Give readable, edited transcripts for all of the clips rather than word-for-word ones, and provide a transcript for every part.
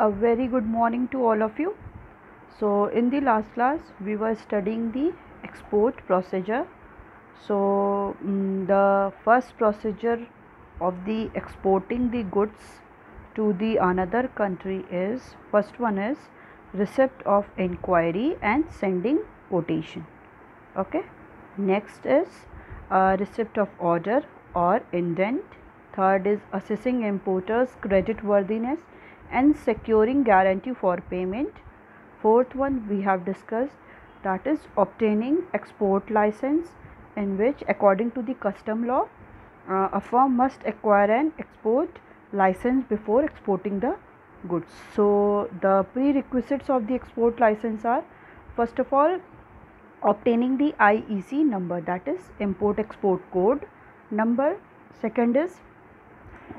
A very good morning to all of you. So in the last class we were studying the export procedure. So the first procedure of the exporting the goods to the another country is, first one is receipt of inquiry and sending quotation. Okay. Next is receipt of order or indent. Third is assessing importers credit worthiness and securing guarantee for payment. Fourth one we have discussed, that is obtaining export license, in which according to the custom law a firm must acquire an export license before exporting the goods. So the prerequisites of the export license are, first of all, obtaining the IEC number, that is import export code number. Second is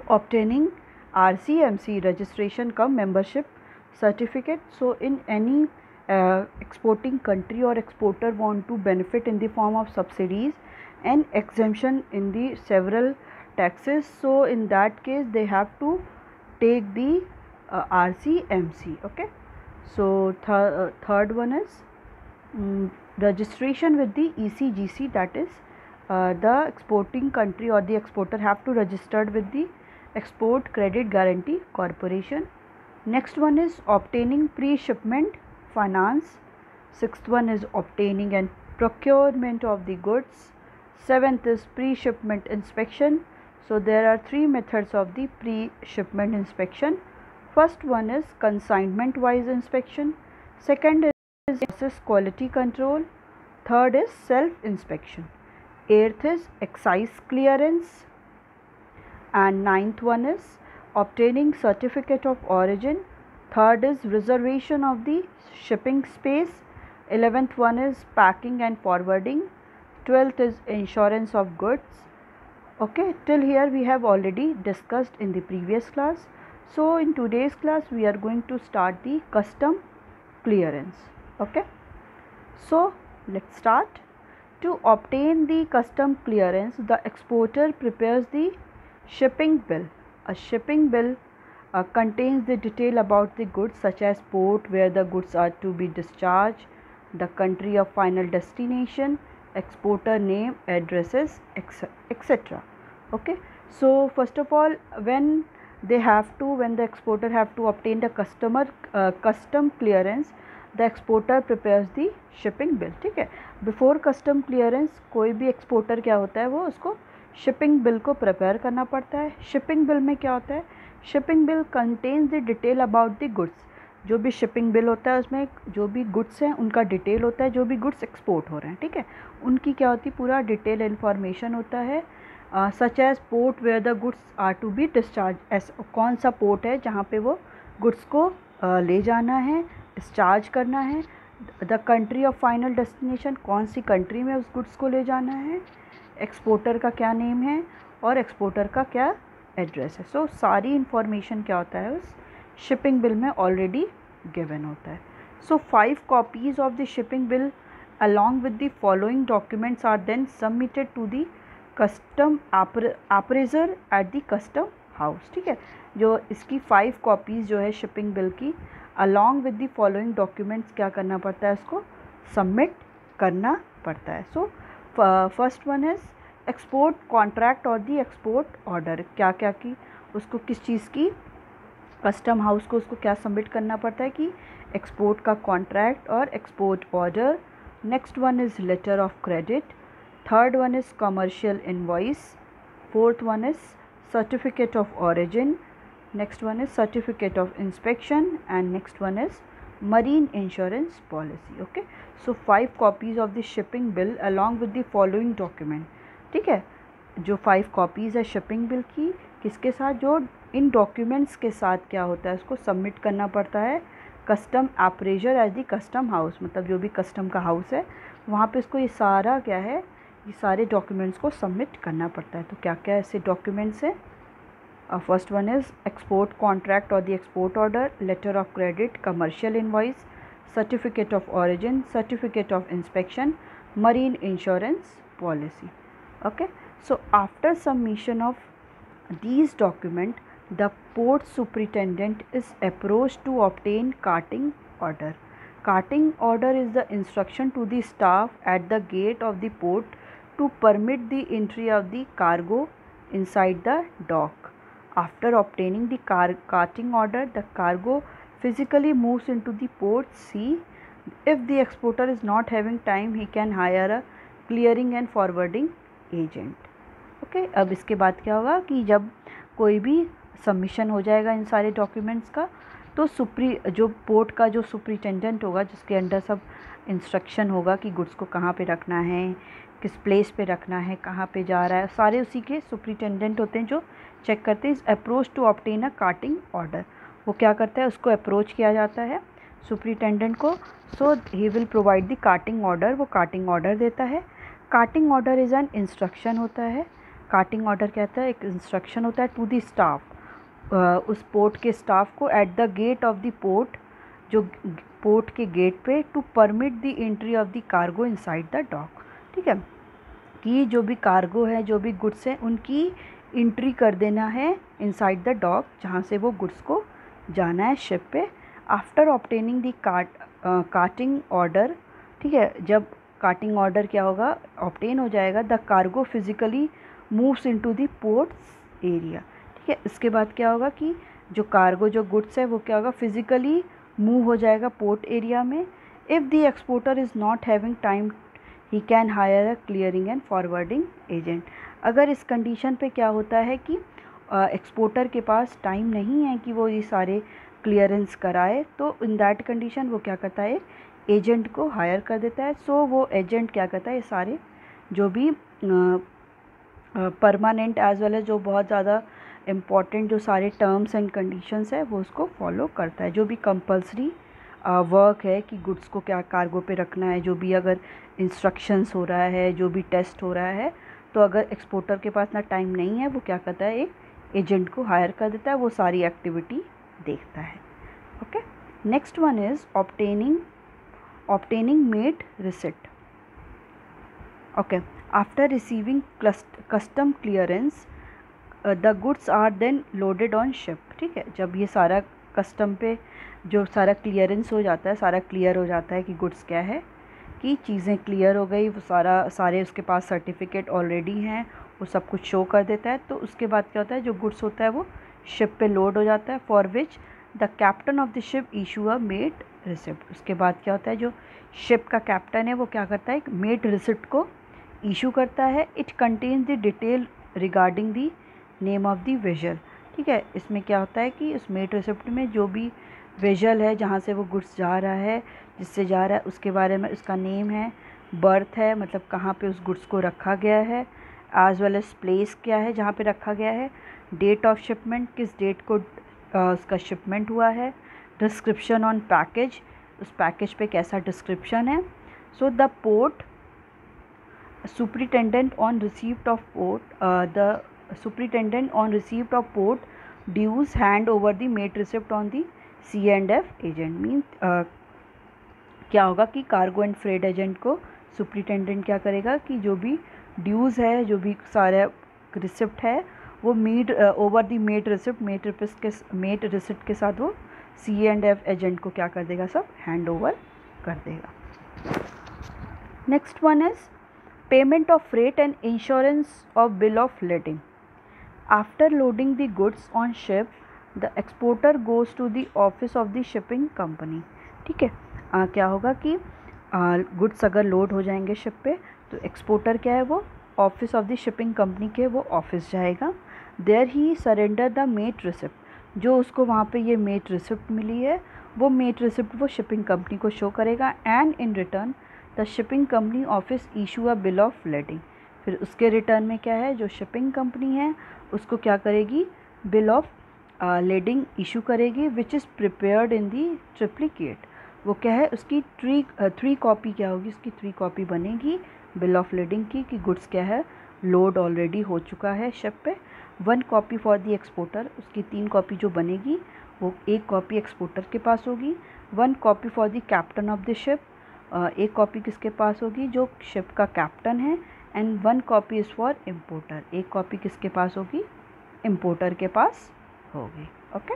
obtaining RCMC registration cum membership certificate. So in any exporting country or exporter want to benefit in the form of subsidies and exemption in the several taxes, so in that case they have to take the RCMC. Okay. So third one is registration with the ECGC, that is the exporting country or the exporter have to registered with the Export Credit Guarantee Corporation. Next one is obtaining pre-shipment finance. Sixth one is obtaining and procurement of the goods. Seventh is pre-shipment inspection. So there are three methods of the pre-shipment inspection. First one is consignment wise inspection. Second is process quality control. Third is self inspection. Eighth is excise clearance. And ninth one is obtaining certificate of origin. Third is reservation of the shipping space. 11th one is packing and forwarding. 12th is insurance of goods. Okay, till here we have already discussed in the previous class. So in today's class we are going to start the custom clearance. Okay, so let's start. To obtain the custom clearance, the exporter prepares the shipping bill. A shipping bill contains the detail about the goods, such as port where the goods are to be discharged, the country of final destination, exporter name, addresses, etc. Okay. So first of all, when the exporter have to obtain the custom clearance, the exporter prepares the shipping bill. ठीक है. Before custom clearance कोई भी exporter क्या होता है, वो उसको shipping bill को प्रिपेयर करना पड़ता है. शिपिंग बिल में क्या होता है, shipping bill contains the detail about the goods. जो भी शिपिंग बिल होता है उसमें जो भी गुड्स हैं उनका डिटेल होता है, जो भी गुड्स एक्सपोर्ट हो रहे हैं. ठीक है, उनकी क्या होती है, पूरा डिटेल इन्फॉर्मेशन होता है. Such as port where the goods are to be discharge, कौन सा पोर्ट है जहाँ पे वो गुड्स को ले जाना है, डिस्चार्ज करना है. The country of final destination, कौन सी कंट्री में उस गुड्स को ले जाना है, एक्सपोर्टर का क्या नेम है और एक्सपोर्टर का क्या एड्रेस है. सो सारी इन्फॉर्मेशन क्या होता है उस शिपिंग बिल में ऑलरेडी गिवन होता है. So 5 copies of the shipping bill along with the following documents are then submitted to the custom appraiser at the custom house. ठीक है, जो इसकी 5 कॉपीज़ जो है शिपिंग बिल की, along with the following documents क्या करना पड़ता है, उसको सबमिट करना पड़ता है. So first one is export contract और दी एक्सपोर्ट ऑर्डर. क्या क्या की उसको किस चीज़ की, कस्टम हाउस को उसको क्या सबमिट करना पड़ता है कि एक्सपोर्ट का कॉन्ट्रैक्ट और export order. Next one is letter of credit. Third one is commercial invoice. Fourth one is certificate of origin. Next one is certificate of inspection and next one is marine insurance policy. Okay, so 5 copies of the shipping bill along with the following document. ठीक है, जो 5 copies है shipping bill की, किसके साथ, जो इन documents के साथ क्या होता है, उसको सबमिट करना पड़ता है custom appraiser as the custom house. मतलब जो भी कस्टम का हाउस है वहाँ पे इसको ये सारा क्या है, ये सारे डॉक्यूमेंट्स को सबमिट करना पड़ता है. तो क्या क्या ऐसे डॉक्यूमेंट्स हैं, first one is export contract or the export order, letter of credit, commercial invoice, certificate of origin, certificate of inspection, marine insurance policy. Okay, so after submission of these documents, The port superintendent is approached to obtain carting order. Carting order is the instruction to the staff at the gate of the port to permit the entry of the cargo inside the dock. After obtaining the carting order, the cargo physically moves into the port C. If the exporter is not having time, he can hire a clearing and forwarding agent. Okay अब इसके बाद क्या होगा कि जब कोई भी submission हो जाएगा इन सारे डॉक्यूमेंट्स का, तो जो पोर्ट का जो सुपरिटेंडेंट होगा, जिसके अंडर सब इंस्ट्रक्शन होगा कि गुड्स को कहाँ पे रखना है, किस प्लेस पे रखना है, कहाँ पे जा रहा है, सारे उसी के सुपरिटेंडेंट होते हैं जो चेक करते हैं। Approach to obtain a carting order, वो क्या करता है, उसको अप्रोच किया जाता है सुपरिटेंडेंट को। So he will provide the carting order, वो कार्टिंग ऑर्डर देता है। Carting order is an instruction होता है। कार्टिंग ऑर्डर कहता है एक इंस्ट्रक्शन होता है टू द स्टाफ, उस पोर्ट के स्टाफ को, at the gate of the port, जो पोर्ट के गेट पे, to permit the entry of the cargo inside the dock. ठीक है, कि जो भी कार्गो है, जो भी गुड्स हैं, उनकी एंट्री कर देना है इनसाइड द डॉक, जहाँ से वो गुड्स को जाना है शिप पे। After obtaining the carting order, ठीक है, जब कार्टिंग ऑर्डर क्या होगा, ऑब्टेन हो जाएगा, the cargo physically moves into the ports area. ठीक है, इसके बाद क्या होगा कि जो कार्गो, जो गुड्स है, वो क्या होगा, फिजिकली मूव हो जाएगा पोर्ट एरिया में। If the exporter is not having time, he can hire a clearing and forwarding agent. अगर इस कंडीशन पे क्या होता है कि एक्सपोर्टर के पास टाइम नहीं है कि वो ये सारे क्लियरेंस कराए, तो इन दैट कंडीशन वो क्या करता है, एजेंट को हायर कर देता है। सो वो एजेंट क्या करता है, ये सारे जो भी परमानेंट एज वेल एज जो बहुत ज़्यादा इम्पॉर्टेंट जो सारे टर्म्स एंड कंडीशंस है, वो उसको फॉलो करता है। जो भी कंपल्सरी वर्क है कि गुड्स को क्या कार्गो पे रखना है, जो भी अगर इंस्ट्रक्शंस हो रहा है, जो भी टेस्ट हो रहा है, तो अगर एक्सपोर्टर के पास ना टाइम नहीं है, वो क्या करता है, एक एजेंट को हायर कर देता है, वो सारी एक्टिविटी देखता है। Okay, next one is obtaining mate receipt. Okay, after receiving custom clearance, the goods are then loaded on ship. ठीक है, जब ये सारा कस्टम पे जो सारा क्लियरेंस हो जाता है, सारा क्लियर हो जाता है कि गुड्स क्या है, कि चीज़ें क्लियर हो गई, वो सारे उसके पास सर्टिफिकेट ऑलरेडी हैं, वो सब कुछ शो कर देता है। तो उसके बाद क्या होता है, जो गुड्स होता है वो शिप पे लोड हो जाता है, for which the captain of the ship issue a mate receipt. उसके बाद क्या होता है, जो शिप का कैप्टन है वो क्या करता है, एक मेट रिसिप्ट को इशू करता है। It contains the detail regarding the name of the vessel. ठीक है, इसमें क्या होता है कि उस मेट रिसिप्ट में जो भी वेजल है, जहाँ से वो गुड्स जा रहा है, जिससे जा रहा है, उसके बारे में उसका नेम है, बर्थ है, मतलब कहाँ पे उस गुड्स को रखा गया है, एज वेल एज प्लेस क्या है जहाँ पे रखा गया है, डेट ऑफ शिपमेंट, किस डेट को उसका शिपमेंट हुआ है, डिस्क्रिप्शन ऑन पैकेज, उस पैकेज पे कैसा डिस्क्रिप्शन है। So the port superintendent on receipt of port dues hand over the mate receipt on the C&F agent। Means क्या होगा कि कार्गो एंड फ्रेट एजेंट को सुपरिटेंडेंट क्या करेगा कि जो भी ड्यूज़ है, जो भी सारा रिसिप्ट है, वो ओवर द मेट रिसिप्ट के साथ वो C&F एजेंट को क्या कर देगा, सब हैंड ओवर कर देगा। Next one is payment of freight and insurance of bill of lading. After loading the goods on ship, the exporter goes to the office of the shipping company. ठीक है, क्या होगा कि गुड्स अगर load हो जाएंगे शिप पे, तो एक्सपोर्टर क्या है, वो office of the shipping company के वो ऑफिस जाएगा। There he surrender the mate receipt, जो उसको वहाँ पे ये मेट रिसिप्ट मिली है, वो मेट रिसिप्ट वो शिपिंग कंपनी को शो करेगा। And in return the shipping company office issue a bill of lading. फिर उसके रिटर्न में क्या है, जो शिपिंग कंपनी है उसको क्या करेगी, बिल ऑफ लेडिंग इशू करेगी, which is prepared in the triplicate. वो क्या है, उसकी थ्री कॉपी क्या होगी, उसकी 3 कॉपी बनेगी बिल ऑफ लेडिंग की, कि गुड्स क्या है, लोड ऑलरेडी हो चुका है शिप पे। 1 कॉपी फॉर दी एक्सपोर्टर, उसकी 3 कॉपी जो बनेगी, वो 1 कॉपी एक्सपोर्टर के पास होगी। 1 copy for the captain of the ship, 1 copy किसके पास होगी, जो शिप का कैप्टन है। And 1 copy is for importer, 1 copy किसके पास होगी, इम्पोर्टर के पास होगी। Okay,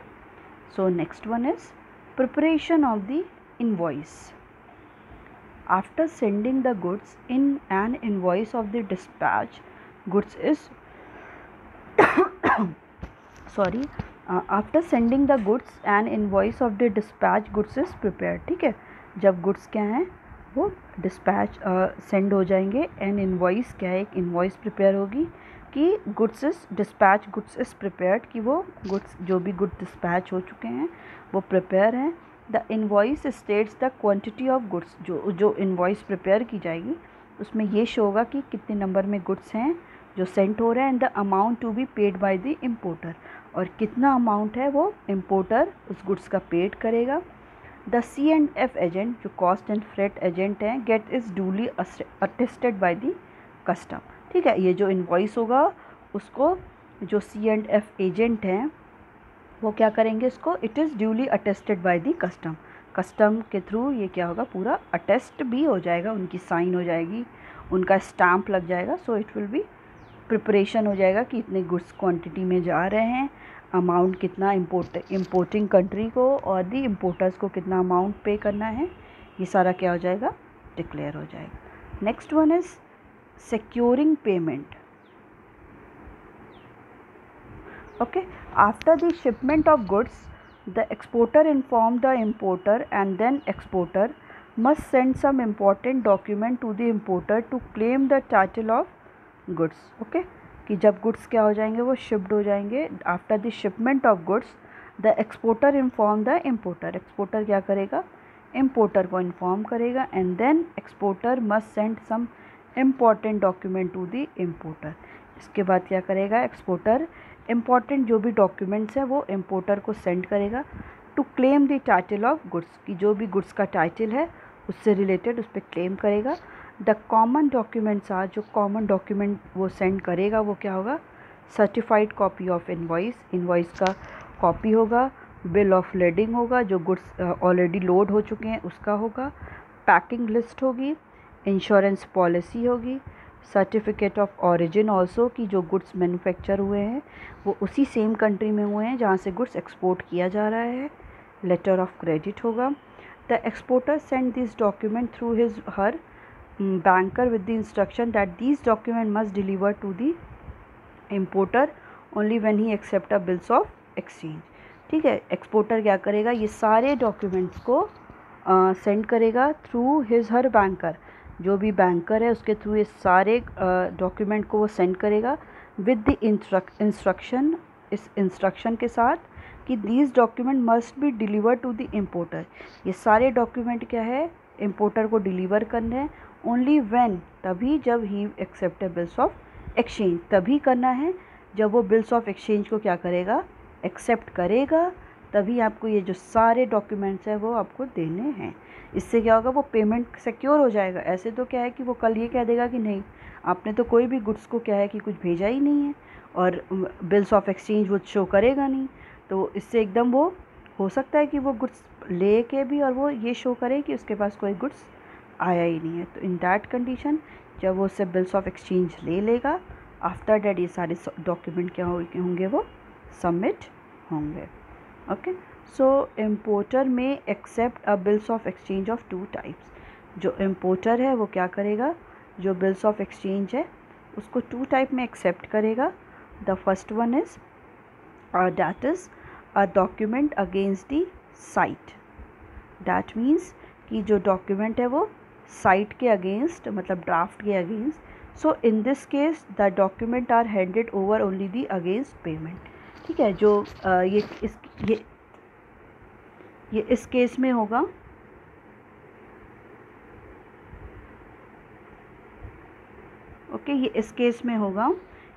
so next one is preparation of the invoice. After sending the goods in an invoice of the dispatch goods is sorry after sending the goods N invoice of the dispatch goods is prepared. ठीक है, जब goods क्या हैं वो dispatch send हो जाएंगे, N invoice क्या है, एक इनवॉइस प्रिपेयर होगी कि goods is dispatch goods is prepared, कि वो गुड्स जो भी गुड डिस्पैच हो चुके हैं वो प्रिपेयर हैं। The invoice states the quantity of goods, जो इनवॉइस प्रिपेयर की जाएगी उसमें ये शो होगा कि कितने नंबर में गुड्स हैं जो सेंड हो रहे हैं, and the amount to be paid by the importer, और कितना अमाउंट है वो इम्पोर्टर उस गुड्स का पेड करेगा। द C&F एजेंट, जो कॉस्ट एंड फ्रेट एजेंट हैं, gate is duly attested by the custom. ठीक है, ये जो इनवॉइस होगा उसको जो C&F एजेंट हैं वो क्या करेंगे, इसको it is duly attested by the custom, custom के थ्रू ये क्या होगा, पूरा अटेस्ट भी हो जाएगा, उनकी साइन हो जाएगी, उनका स्टैम्प लग जाएगा। So it will be preparation हो जाएगा कि इतने गुड्स क्वांटिटी में जा रहे हैं, अमाउंट कितना इम्पोर्टिंग कंट्री को और दी इम्पोर्टर्स को कितना अमाउंट पे करना है, ये सारा क्या हो जाएगा, डिक्लेयर हो जाएगा। Next one is securing payment. Okay, after the shipment of goods the exporter inform the importer and then exporter must send some important document to the importer to claim the title of goods. Okay, कि जब goods क्या हो जाएंगे वो shipped हो जाएंगे, after the shipment of goods the exporter inform the importer, exporter क्या करेगा, इम्पोर्टर को इन्फॉर्म करेगा, and then exporter must send some important document to the importer. इसके बाद क्या करेगा, एक्सपोर्टर इम्पॉर्टेंट जो भी डॉक्यूमेंट्स हैं वो इम्पोर्टर को सेंड करेगा to claim the title of goods, कि जो भी गुड्स का टाइटल है उससे रिलेटेड उस पर क्लेम करेगा। द कॉमन डॉक्यूमेंट्स आर, जो कॉमन डॉक्यूमेंट वो सेंड करेगा वो क्या होगा, certified copy of invoice, invoice का कॉपी होगा, बिल ऑफ लेडिंग होगा, जो गुड्स ऑलरेडी लोड हो चुके हैं उसका होगा, पैकिंग लिस्ट होगी, इंश्योरेंस पॉलिसी होगी, सर्टिफिकेट ऑफ ऑरिजिन ऑल्सो, कि जो गुड्स मैन्युफैक्चर हुए हैं वो उसी सेम कंट्री में हुए हैं जहाँ से गुड्स एक्सपोर्ट किया जा रहा है, लेटर ऑफ क्रेडिट होगा। The exporter send this document through his her banker with the instruction that these document must deliver to the importer only when he accept a bills of exchange। ठीक है, exporter क्या करेगा, ये सारे documents को send करेगा through his her banker, जो भी बैंकर है उसके थ्रू ये सारे डॉक्यूमेंट को वो सेंड करेगा विद द इंस्ट्रक्शन, इस इंस्ट्रक्शन के साथ कि these document must be deliver to the importer. ये सारे डॉक्यूमेंट क्या है, इम्पोर्टर को डिलीवर करने हैं, ओनली व्हेन, तभी जब ही एक्सेप्ट बिल्स ऑफ एक्सचेंज, तभी करना है जब वो बिल्स ऑफ एक्सचेंज को क्या करेगा, एक्सेप्ट करेगा, तभी आपको ये जो सारे डॉक्यूमेंट्स हैं वो आपको देने हैं। इससे क्या होगा, वो पेमेंट सिक्योर हो जाएगा। ऐसे तो क्या है कि वो कल ये कह देगा कि नहीं आपने तो कोई भी गुड्स को क्या है कि कुछ भेजा ही नहीं है और बिल्स ऑफ एक्सचेंज वो शो करेगा नहीं, तो इससे एकदम वो हो सकता है कि वो गुड्स ले के भी और वो ये शो करे कि उसके पास कोई गुड्स आया ही नहीं है। तो इन दैट कंडीशन जब वो उससे बिल्स ऑफ एक्सचेंज ले लेगा, आफ्टर डैट ये सारे डॉक्यूमेंट क्या होंगे, वो सबमिट होंगे। Okay, so importer may accept a bills of exchange of two types. जो इम्पोर्टर है वो क्या करेगा, जो बिल्स ऑफ एक्सचेंज है उसको टू टाइप में एक्सेप्ट करेगा। The first one is that is a document against the site, that means कि जो डॉक्यूमेंट है वो साइट के अगेंस्ट, मतलब ड्राफ्ट के against. So in this case the document are handed over only the against payment. ठीक है, जो ये इस केस में होगा, ओके, ये इस केस में होगा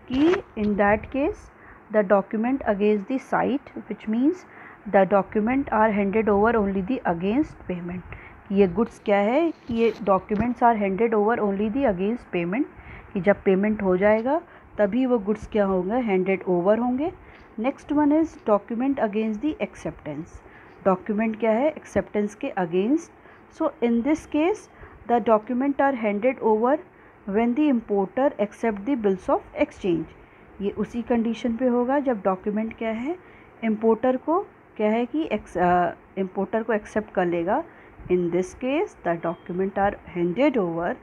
कि in that case the document against the sight, which means the document are handed over only the against payment. ये गुड्स क्या है कि ये documents are handed over only the against payment, कि जब पेमेंट हो जाएगा तभी वो गुड्स क्या होंगे, हैंडेड ओवर होंगे। Next one is document against the acceptance. Document क्या है, एक्सेप्टेंस के against. So in this case the document are handed over when the importer accept the bills of exchange. ये उसी कंडीशन पे होगा जब डॉक्यूमेंट क्या है, इम्पोर्टर को क्या है कि इम्पोर्टर को एक्सेप्ट कर लेगा। In this case the document are handed over,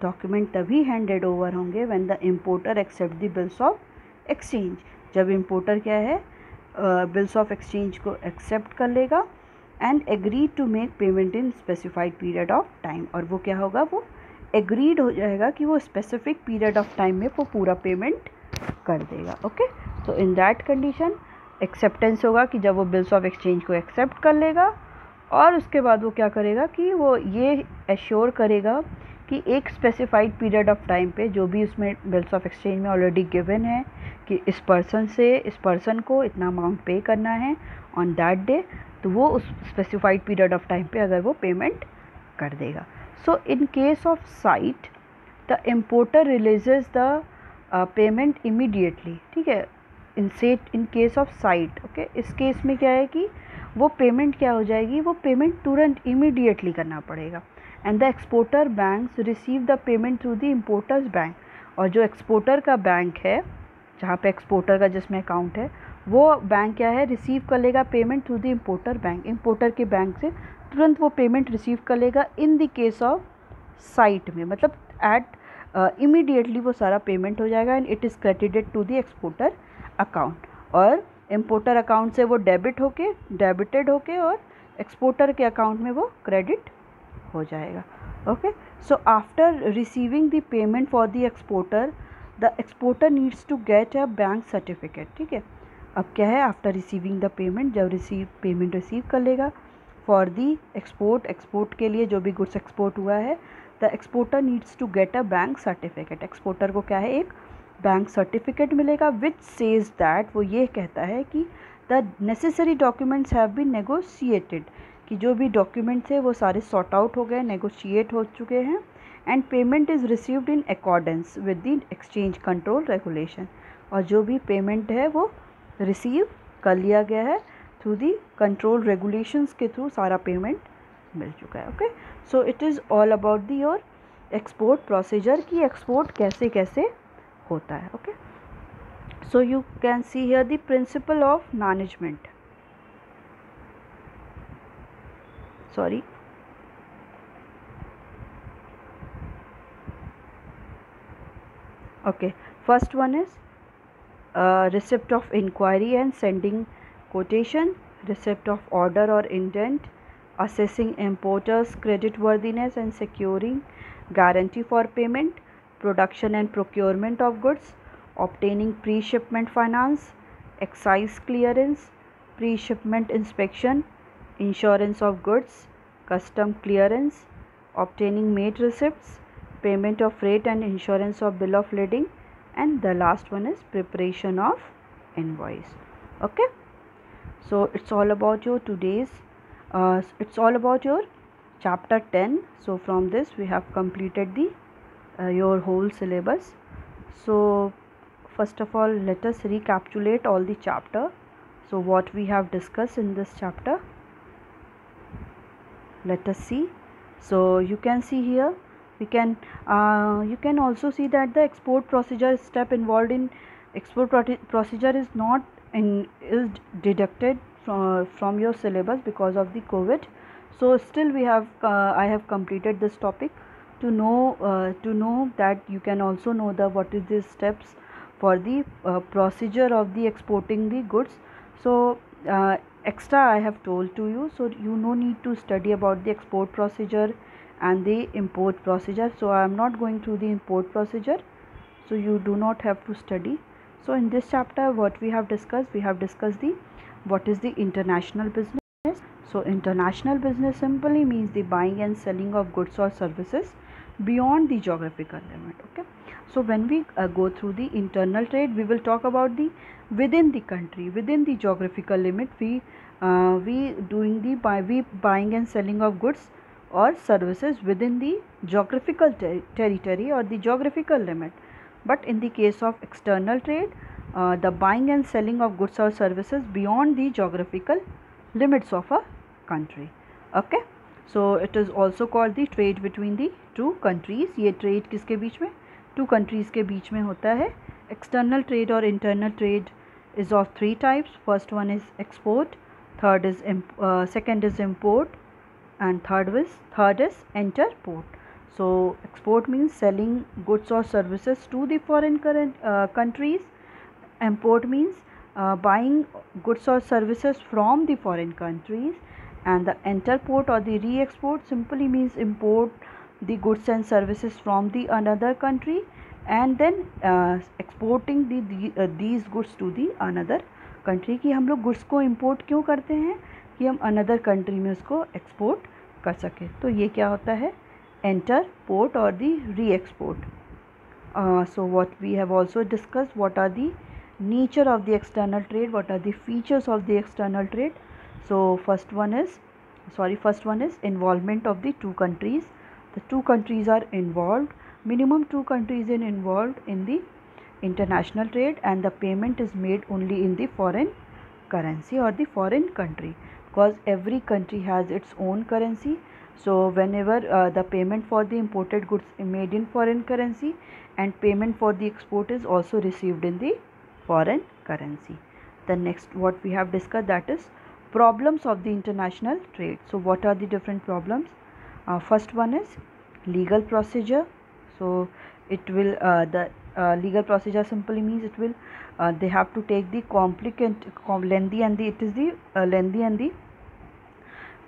document तभी हैंडेड ओवर होंगे when the importer accept the bills of exchange, जब इम्पोर्टर क्या है बिल्स ऑफ एक्सचेंज को एक्सेप्ट कर लेगा and agree to make payment in specified period of time, और वो क्या होगा, वो एग्रीड हो जाएगा कि वो स्पेसिफिक पीरियड ऑफ टाइम में वो पूरा पेमेंट कर देगा। ओके, तो इन दैट कंडीशन एक्सेप्टेंस होगा कि जब वो बिल्स ऑफ एक्सचेंज को एक्सेप्ट कर लेगा और उसके बाद वो क्या करेगा कि वो ये एश्योर करेगा कि एक स्पेसिफाइड पीरियड ऑफ टाइम पे जो भी उसमें बिल्स ऑफ एक्सचेंज में ऑलरेडी गिवन है कि इस पर्सन को इतना अमाउंट पे करना है ऑन दैट डे, तो वो उस स्पेसिफाइड पीरियड ऑफ टाइम पे अगर वो पेमेंट कर देगा। So in case of sight the importer releases the payment immediately, ठीक है, in case of sight. Okay, इस केस में क्या है कि वो पेमेंट क्या हो जाएगी, वो पेमेंट तुरंत इमीडिएटली करना पड़ेगा। And the exporter banks receive the payment through the importers bank, और जो एक्सपोर्टर का बैंक है जहाँ पे एक्सपोर्टर का जिसमें अकाउंट है वो बैंक क्या है रिसीव कर लेगा payment through the importer bank, importer के बैंक से तुरंत वो पेमेंट रिसीव कर लेगा in the case of sight में, मतलब एट इमीडिएटली वो सारा पेमेंट हो जाएगा and it is credited to the exporter account, और इम्पोर्टर अकाउंट से वो डेबिटेड होके और एक्सपोर्टर के अकाउंट में वो क्रेडिट हो जाएगा। Okay, so after receiving the payment for the exporter needs to get a bank certificate, ठीक है। अब क्या है, आफ्टर रिसीविंग द पेमेंट, जब पेमेंट रिसीव कर लेगा फॉर द एक्सपोर्ट के लिए जो भी गुड्स एक्सपोर्ट हुआ है, the exporter needs to get a bank certificate, exporter को क्या है एक बैंक सर्टिफिकेट मिलेगा विच सेज दैट, वो ये कहता है कि the necessary documents have been negotiated, कि जो भी डॉक्यूमेंट्स है वो सारे सॉर्ट आउट हो गए, नेगोशिएट हो चुके हैं, and payment is received in accordance with the exchange control regulation, और जो भी पेमेंट है वो रिसीव कर लिया गया है थ्रू दी कंट्रोल रेगुलेशंस के थ्रू सारा पेमेंट मिल चुका है। Okay, so it is all about the your export procedure की एक्सपोर्ट कैसे कैसे होता है। Okay, so you can see here the principle of management, sorry, okay, first one is receipt of inquiry and sending quotation, receipt of order or intent, assessing importers creditworthiness and securing guarantee for payment, production and procurement of goods, obtaining pre-shipment finance, excise clearance, pre-shipment inspection, insurance of goods, custom clearance, obtaining made receipts, payment of freight and insurance of bill of lading, and the last one is preparation of invoice. Okay, so it's all about your it's all about your chapter 10. So from this we have completed the your whole syllabus. So first of all, let us recapitulate all the chapter. So what we have discussed in this chapter, let us see. So you can see here, you can also see that the export procedure step involved in export procedure is deducted from your syllabus because of the COVID. So still we have I have completed this topic to know that you can also know the what is the steps for the procedure of the exporting the goods. So extra I have told to you, so you no need to study about the export procedure and the import procedure. So I am not going through the import procedure, so you do not have to study. So in this chapter what we have discussed the what is the international business. So international business simply means the buying and selling of goods or services beyond the geographical limit. Okay, so when we go through the internal trade, we will talk about the within the country, within the geographical limit, we buying and selling of goods or services within the geographical territory or the geographical limit. But in the case of external trade, the buying and selling of goods or services beyond the geographical limits of a country. Okay, so it is also called the trade between the two countries. ये trade किसके बीच में, two countries के बीच में होता है. External trade or internal trade is of three types. First one is export, second is import, and third is enter port. So export means selling goods or services to the foreign countries. Import means buying goods or services from the foreign countries, and the enter port or the re-export simply means import the goods and services from the another country and then exporting these goods to the another country. कि हम लोग goods को import क्यों करते हैं कि हम another country में उसको export कर सकें. तो ये क्या होता है, enter port or the re-export. So what we have also discussed, what are the nature of the external trade, what are the features of the external trade. So first one is involvement of the two countries. The two countries are involved, minimum two countries are involved in the international trade, and the payment is made only in the foreign currency or the foreign country, because every country has its own currency. So whenever the payment for the imported goods is made in foreign currency, and payment for the export is also received in the foreign currency. The next what we have discussed, that is problems of the international trade. So what are the different problems? First one is legal procedure. So it will the legal procedure simply means it will they have to take the lengthy and the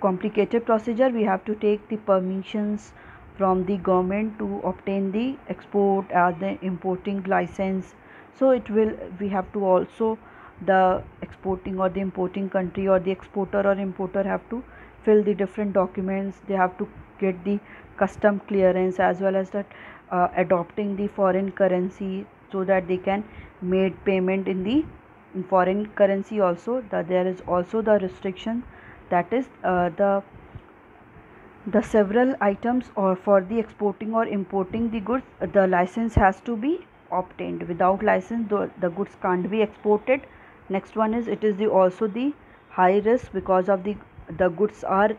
complicated procedure. We have to take the permissions from the government to obtain the export or the importing license. So we have to also, the exporting or the importing country or the exporter or importer have to fill the different documents. They have to get the custom clearance as well as that adopting the foreign currency, so that they can make payment in foreign currency also. There is also the restriction, that is the several items or for the exporting or importing the goods, the license has to be obtained. Without license the goods can't be exported. Next one is, it is also the high risk, because of the goods are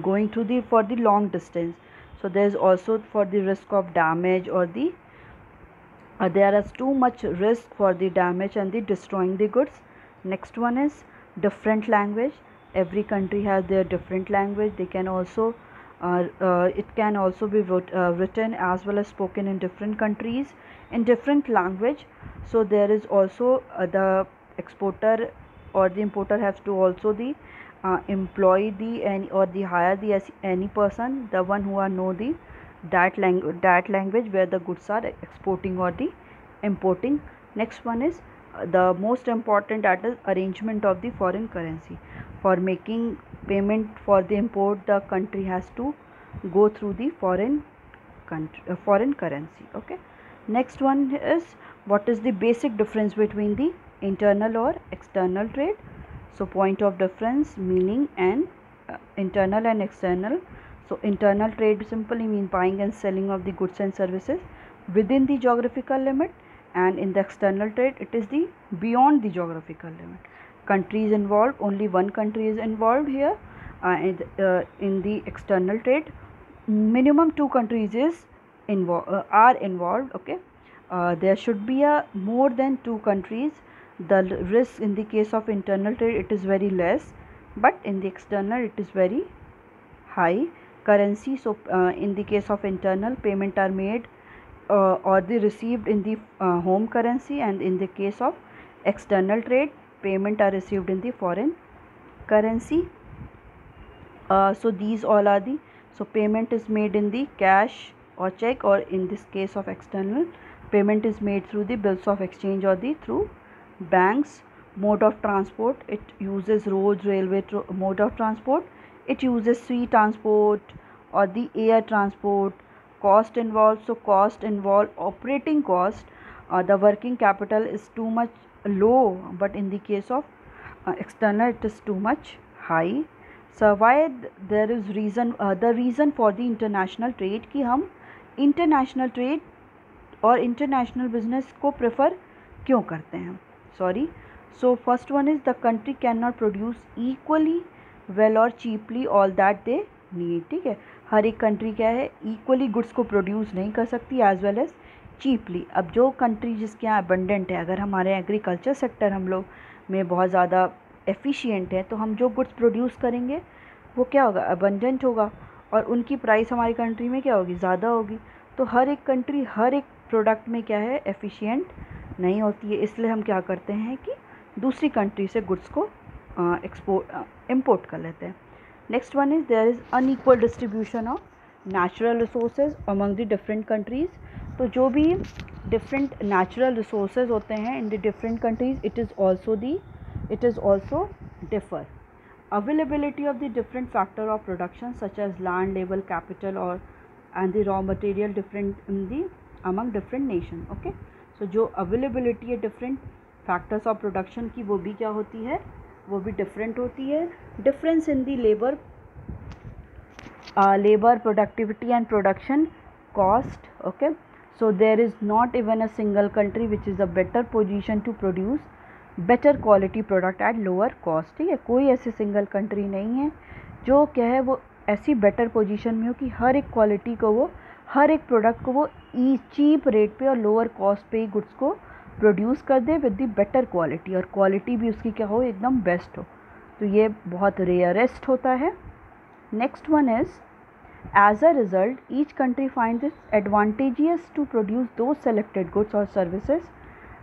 going to for the long distance. So there is also for the risk of damage or there is too much risk for the damage and the destroying the goods. Next one is different language. Every country has their different language. They can also it can also be written as well as spoken in different countries in different language. So there is also the exporter or the importer has to also the employ the hire any person, the one who know that language where the goods are exporting or the importing. Next one is the most important, that is arrangement of the foreign currency. For making payment for the import, the country has to go through the foreign currency. Okay. Next one is, what is the basic difference between the internal or external trade. So point of difference, meaning, and internal and external. So internal trade simply means buying and selling of the goods and services within the geographical limit, and in the external trade it is the beyond the geographical limit. Countries involved, only one country is involved here. In the external trade, minimum two countries are involved. Okay. There should be more than two countries. The risk in the case of internal trade, it is very less, but in the external it is very high. Currency, so in the case of internal, payment are made or they received in the home currency, and in the case of external trade, payment are received in the foreign currency. So these all are so payment is made in the cash or check, or in this case of external, payment is made through the bills of exchange or through banks. Mode of transport, it uses roads, railway mode of transport. It uses sea transport or the air transport. Cost involved, so cost involved operating cost. The working capital is too much low, but in the case of external it is too much high. So why there is the reason for the international trade कि हम international trade और international business को prefer क्यों करते हैं. So first one is, the country cannot produce equally well or cheaply all that they need. ठीक है, हर एक country क्या है, equally goods को produce नहीं कर सकती as well as चीपली। अब जो कंट्री जिसके यहाँ अबंडेंट है, अगर हमारे एग्रीकल्चर सेक्टर हम लोग में बहुत ज़्यादा एफिशिएंट है, तो हम जो गुड्स प्रोड्यूस करेंगे वो क्या होगा, अबंडेंट होगा, और उनकी प्राइस हमारी कंट्री में क्या होगी, ज़्यादा होगी। तो हर एक कंट्री हर एक प्रोडक्ट में क्या है, एफिशिएंट नहीं होती है। इसलिए हम क्या करते हैं कि दूसरी कंट्री से गुड्स को इम्पोर्ट कर लेते हैं। Next one is there is unequal distribution of natural resources among the different countries. तो जो भी डिफरेंट नेचुरल रिसोर्सेज होते हैं in the different countries, it is also differ. Availability of the different factor of production such as land, labor, capital or and the raw material different in the among different nation. Okay, so जो availability है different factors of production की, वो भी क्या होती है, वो भी different होती है। difference in the labor productivity and production cost. Okay, so there is not even a single country which is a better position to produce better quality product at lower cost. ठीक है, कोई ऐसी single country नहीं है जो क्या है वो ऐसी बेटर पोजीशन में हो कि हर एक क्वालिटी को वो, हर एक प्रोडक्ट को वो चीप रेट पे और लोअर कॉस्ट पे ही गुड्स को प्रोड्यूस कर दे विद द बेटर क्वालिटी, और क्वालिटी भी उसकी क्या हो, एकदम बेस्ट हो। तो ये बहुत रेयरेस्ट होता है। Next one is as a result each country finds its advantageous to produce those selected goods और services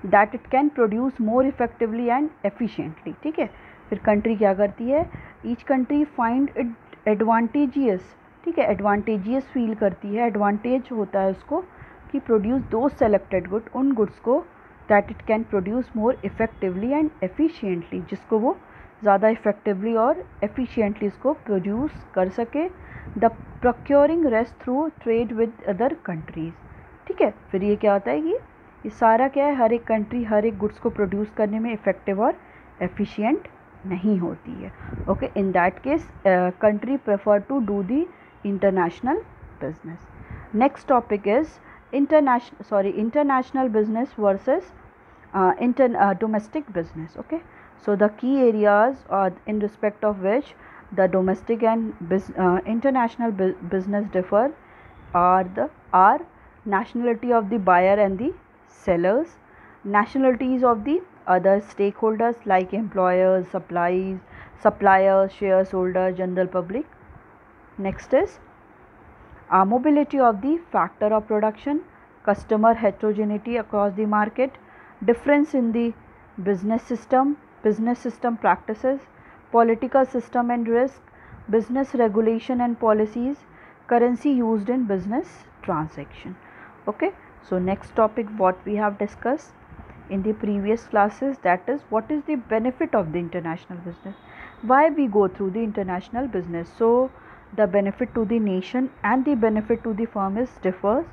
that it can produce more effectively and efficiently. ठीक है, फिर कंट्री क्या करती है, each country find it advantageous, ठीक है, advantageous feel करती है, एडवांटेज होता है उसको कि प्रोड्यूस दो सेलेक्टेड गुड, उन गुड्स को that it can produce more effectively and efficiently, जिसको वो ज़्यादा इफेक्टिवली और एफिशिएंटली इसको प्रोड्यूस कर सके। The procuring rest through trade with other countries. ठीक है, फिर ये क्या होता है कि ये सारा क्या है, हर एक कंट्री हर एक गुड्स को प्रोड्यूस करने में इफ़ेक्टिव और एफिशिएंट नहीं होती है। Okay, in that case country prefer to do the international business. Next topic is international business versus domestic business. Okay, so the key areas in respect of which the domestic and international business differ are nationality of the buyer and the sellers, nationalities of the other stakeholders like employers, suppliers, shareholders, general public. Next is mobility of the factor of production, customer heterogeneity across the market, difference in the business system practices, political system and risk, business regulation and policies, currency used in business transaction. Okay, so next topic what we have discussed in the previous classes, that is what is the benefit of the international business, why we go through the international business. So the benefit to the nation and the benefit to the firm is differs.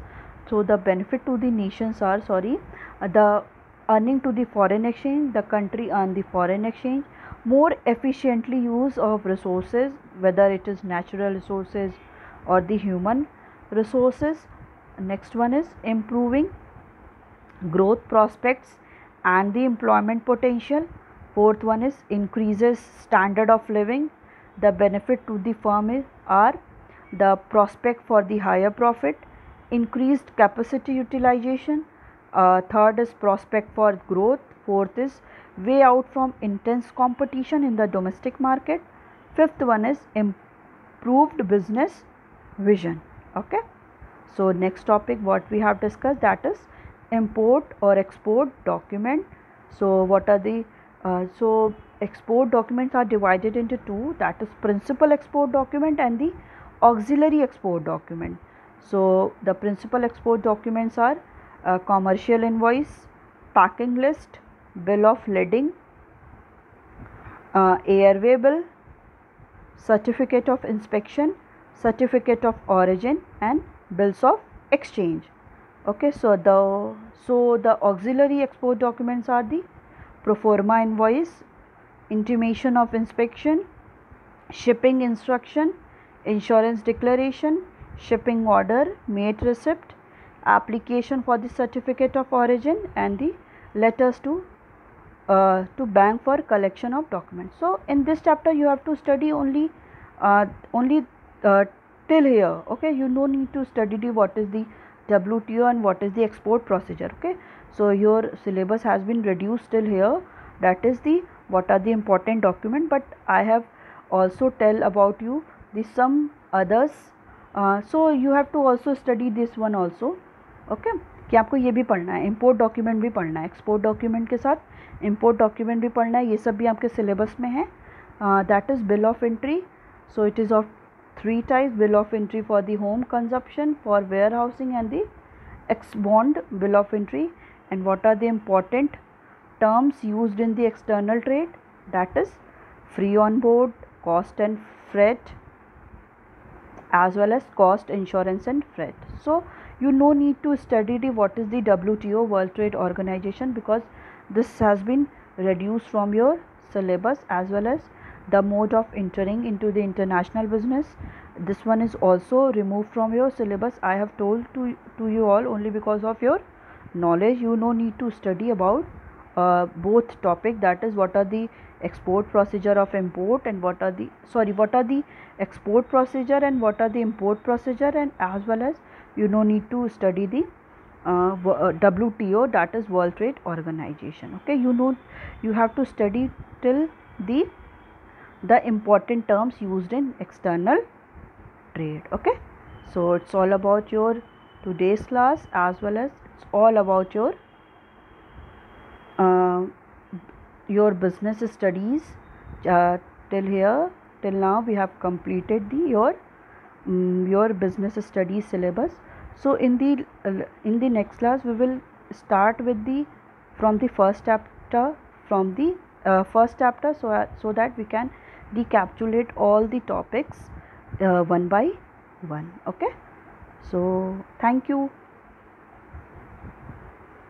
So the benefit to the nations are the earning to the foreign exchange, the country earn the foreign exchange, more efficiently use of resources, whether it is natural resources or the human resources. Next one is improving growth prospects and the employment potential. Fourth one is increases standard of living. The benefit to the firm are the prospect for the higher profit, increased capacity utilization. Third is prospect for growth. Fourth is way out from intense competition in the domestic market. Fifth one is improved business vision. Okay, so next topic what we have discussed, that is import or export document. So what are the so export documents are divided into two, that is principal export document and the auxiliary export document. So the principal export documents are commercial invoice, packing list, bill of lading, airway bill, certificate of inspection, certificate of origin and bills of exchange. Okay, so the auxiliary export documents are the pro forma invoice, intimation of inspection, shipping instruction, insurance declaration, shipping order, mate receipt, application for the certificate of origin and the letters to bank for collection of documents. So in this chapter you have to study only till here. Okay, you no need to study what is the WTO and what is the export procedure. Okay, so your syllabus has been reduced till here. That is the what are the important document, but I have also tell about you the some others. So you have to also study this one also. Okay, कि आपको ये भी पढ़ना है, import document भी पढ़ना है, export document के साथ इम्पोर्ट डॉक्यूमेंट भी पढ़ना है, ये सब भी आपके सिलेबस में है. That is bill of entry. So it is of three types: bill of entry for the home consumption, for warehousing, and the ex-bond bill of entry. And what are the important terms used in the external trade? That is free on board, cost and freight, as well as cost, insurance and freight. So you no need to study the what is the WTO, World Trade Organization, because this has been reduced from your syllabus, as well as the mode of entering into the international business. This one is also removed from your syllabus. I have told to you all only because of your knowledge. You no need to study about both topic, that is what are the export procedure of import and what are the export procedure and what are the import procedure, and as well as you no need to study the WTO, that is World Trade Organization. Okay, you have to study till the important terms used in external trade. Okay, so it's all about your today's class, as well as it's all about your business studies. Till now we have completed your business studies syllabus. So in the next class we will start with from the first chapter, so that we can recapitulate all the topics one by one. Okay, so thank you.